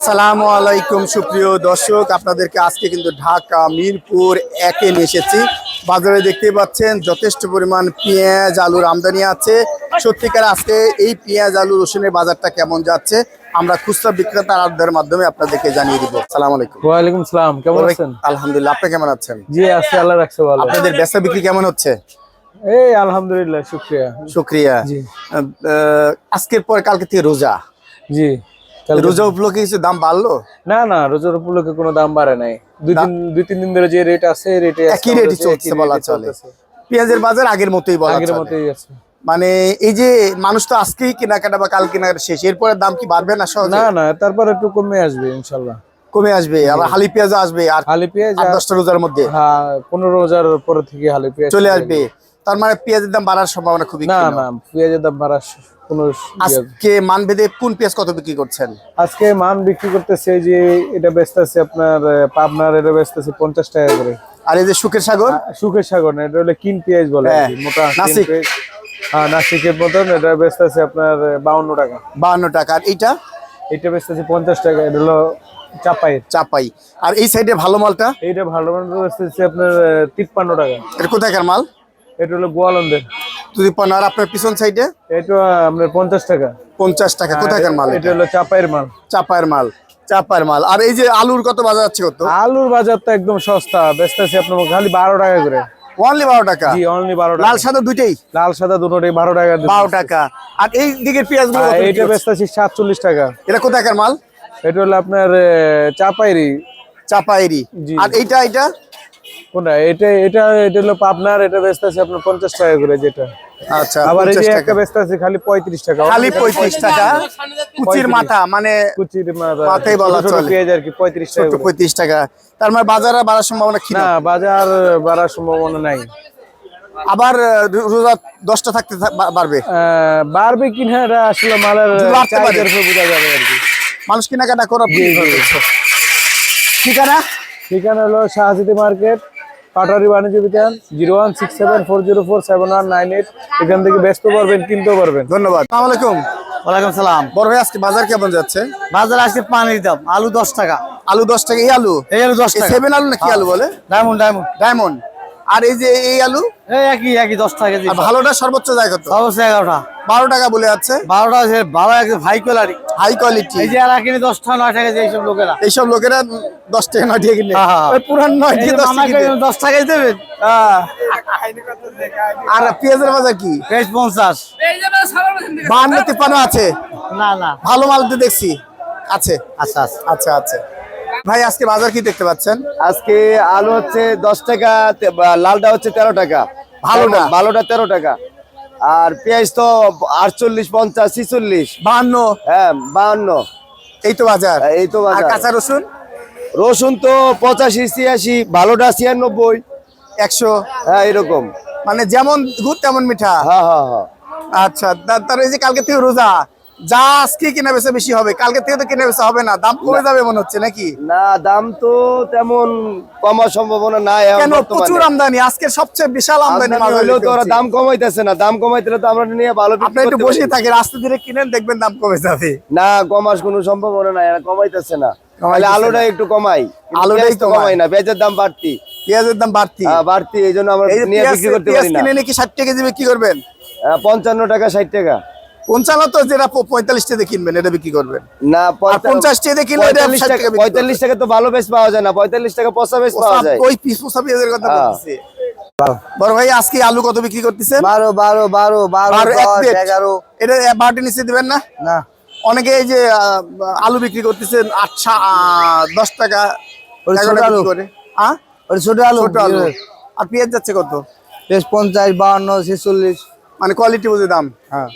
আসসালামু আলাইকুম সুপ্রিয় দর্শক, আপনাদেরকে আজকে কিন্তু ঢাকা মিরপুর একে নিয়ে এসেছি। বাজারে দেখতে পাচ্ছেন যথেষ্ট পরিমাণ পেঁয়াজ আলুর আমদানি আছে। সত্যিকার আজকে এই পেঁয়াজ আলু রসুনের বাজারটা কেমন যাচ্ছে আমরা খুচরা বিক্রেতার আড্ডার মাধ্যমে আপনাদেরকে জানিয়ে দিব। আসসালামু আলাইকুম। ওয়ালাইকুম সালাম, কেমন আছেন? আলহামদুলিল্লাহ, আপনি কেমন আছেন? জি আছি, আল্লাহ রাখছে ভালো। আপনাদের বেচা বিক্রি কেমন হচ্ছে? এই আলহামদুলিল্লাহ, শুকরিয়া। শুকরিয়া। জি আজকের পর কালকে থেকে রোজা, জি রোজা উপলক্ষে কিছু দাম বাড়লো? না না, রোজার উপলক্ষে কোনো দাম বাড়ে নাই। দুই তিন দিন ধরে যে রেট আছে রেটে একই রেটই চলছে বলা চলে। পেঁয়াজের বাজার আগের মতোই বলা চলে, আগের মতোই আছে। মানে এই যে মানুষ তো আজকেই কেনাকাটা বা কাল কেনাকাটা শেষ, এরপরে দাম কি বাড়বে না? সহজে না না, তারপর একটু কমে আসবে ইনশাআল্লাহ। কমে আসবে। আবার হালি পেঁয়াজ আসবে, আর হালি পেঁয়াজ 10টা রোজার মধ্যে, হ্যাঁ 15 রোজার পর থেকে হালি পেঁয়াজ চলে আসবে। তার মানে পেঁয়াজের দাম বাড়ার সম্ভাবনা খুবই না ক্ষীণ। না, পেঁয়াজের দাম বাড়ার কোনো আজকে মানভেদে কোন পেঁয়াজ কত বিক্রি করছেন? আজকে মান বিক্রি করতেছে যে এটা বেচতেছে আপনার পাবনার, এটা বেচতেছে 50 টাকা করে। আর এই যে সুখের সাগর, সুখের সাগর না, এটা হলো কিন পেঁয়াজ বলে আর কি, মোটা নাসিক। পেঁয়াজ। হ্যাঁ নাসিকের মতন, এটা বেচতেছে আপনার 52 টাকা। 52 টাকা। আর এইটা এটা বেচতেছে 50 টাকা, এটা হলো চাপাই। আর এই সাইডে ভালো মালটা, এইটা ভালো মাল বেচতেছে আপনার 53 টাকা। এটা কোথাকার মাল? এটা হলো গোয়ালন্দের। 53। আর আপনার পিছন সাইডে এটা আপনার 50 টাকা। 50 টাকা। কোথাকার মাল? এটা হলো চাপাইয়ের মাল। চাপায়ের মাল। আর এই যে আলুর কত বাজার আছে? কত? আলুর বাজার তো একদম সস্তা, বেচতেছে আপনার খালি 12 টাকা করে। অনলি 12 টাকা? জি অনলি 12 টাকা। লাল সাদা দুইটাই? লাল সাদা দুটোই 12 টাকা। 12 টাকা। আর এই দিকের পেঁয়াজগুলো কত? এইটা বেচতেছি 47 টাকা। এটা কোথাকার মাল? এটা হলো আপনার চাপায়েরই। জি। আর এইটা কোনটা? এটা হলো পাবনার, এটা বেচতেছে আপনার 50 টাকা করে যেটা। আচ্ছা। আবার এই 50 যে টাকা। একটা বেচতেছে খালি 35 টাকা। খালি 35 টাকা। কুচির মাথা, মানে কুচির মাথায় বলা চলে। পেঁয়াজ আর কি 35 টাকা করে। 35 টাকা। তার মানে বাজারে বাড়ার সম্ভাবনা ক্ষীণ। না, বাজার বাড়ার সম্ভাবনা নাই। আবার রোজা 10টা থাকতে বাড়বে। বাড়বে কিনা এটা আসলে মালের বাড়তে পারে। চাহিদার উপর বোঝা যাবে আর কি। মানুষ কেনাকাটা করা। ঠিকানা হলো শাহজিদি মার্কেট, পাটারি বাণিজ্য বিতান, 01674047198। এখান থেকে ব্যস্ত পারবেন, কিনতেও পারবেন। ধন্যবাদ। আসসালামু আলাইকুম। ওয়ালাইকুম সালাম। বড় ভাই, আজকে বাজার কেমন যাচ্ছে? বাজার আজকে পানির দাম, আলু 10 টাকা। আলু 10 টাকা। এই আলু? এই আলু 10 টাকা। 7 আলু না কি আলু বলে? ডায়মন্ড। ডায়মন্ড। আর এই যে এই আলু? এই একই 10 টাকা কেজি। আর ভালোটা সর্বোচ্চ যায় কত? অবশ্যই 11টা। 12 টাকা বলে যাচ্ছে। 12টা ভালো একদম হাই কোয়ালিটি। High quality. এই যে আর কিনে 10 টাকা 9 টাকা যে এইসব লোকেরা। এইসব লোকেরা 10 টাকা 9 টাকা কিনে। হ্যাঁ। ওই পুরান 9 দিয়ে 10 টাকা কিনে। 10 টাকাই দেবেন। আর পেঁয়াজের বাজার কি? পেঁয়াজ 50। 52 53 আছে? না ভালো মাল তো দেখছি আছে। আচ্ছা। আচ্ছা। ভাই আজকে বাজার কি দেখতে পাচ্ছেন? আজকে আলু হচ্ছে 10 টাকা, লালটা হচ্ছে 13 টাকা, ভালোটা 13 টাকা। আর পেঁয়াজ তো 48, 50, 46, 52। হ্যাঁ 52। এই তো বাজার। এই তো আর বাজার। কাঁচা রসুন? রসুন তো 85, 86, ভালোটা 96, 100। হ্যাঁ এরকম। মানে যেমন গুড় তেমন মিঠা। হ্যাঁ। আচ্ছা। তার এই যে কালকে থেকে রোজা, যা আজকে কেনা বেচা বেশি হবে, কালকে থেকে তো কেনা বেচা হবে না, দাম কমে যাবে মনে হচ্ছে নাকি? না, দাম তো তেমন কমার সম্ভাবনা নাই এখন কেন? বর্তমানে। প্রচুর আমদানি, আজকে সবচেয়ে বিশাল আমদানি। আমদানি হইলেও তো ওরা দাম কমাইতেছে না, দাম কমাইতে তো আমরা নিয়ে ভালো বিক্রি আপনি একটু করতে বসে পারি। থাকেন, রাস্তা ধরে কিনেন, দেখবেন দাম কমে যাবে। না, কমার কোনো সম্ভাবনা নাই, এরা কমাইতেছে না। তাহলে আলুটা একটু কমাই, আলুটাই তো কমাই না, পেঁয়াজের দাম বাড়তি। পেঁয়াজের দাম বাড়তি। বাড়তি, এই জন্য আমরা এই যে নিয়ে বিক্রি করতে পেঁয়াজ পারি না। কিনে নাকি 60 টাকা দিবে, কি করবেন? 55 টাকা, 60 টাকা। 55 তো যেটা 45 টাকা কিনবেন এটা বিক্রি করবেন না, আর 50 টাকা কিনলে এটা 60 টাকা বিক্রি করবেন। 45 টাকা তো ভালো বেশ পাওয়া যায় না, 45 টাকা পচা বেশ পাওয়া যায়। ওই পিস পোসা পেঁয়াজের কথা বলতেছি। বড় ভাই আজকে আলু কত বিক্রি করতেছেন? 12 11। এটা 12 নিচে দিবেন না? না, অনেকে এই যে আলু বিক্রি করতেছেন 10 টাকা, ওই ছোট 11 আলু। করে। হ্যাঁ ওই ছোট আলু। ছোট আলু। আর পেঁয়াজ যাচ্ছে কত? পেঁয়াজ 50, 52, 46। মানে কোয়ালিটি বুঝে দাম। হ্যাঁ।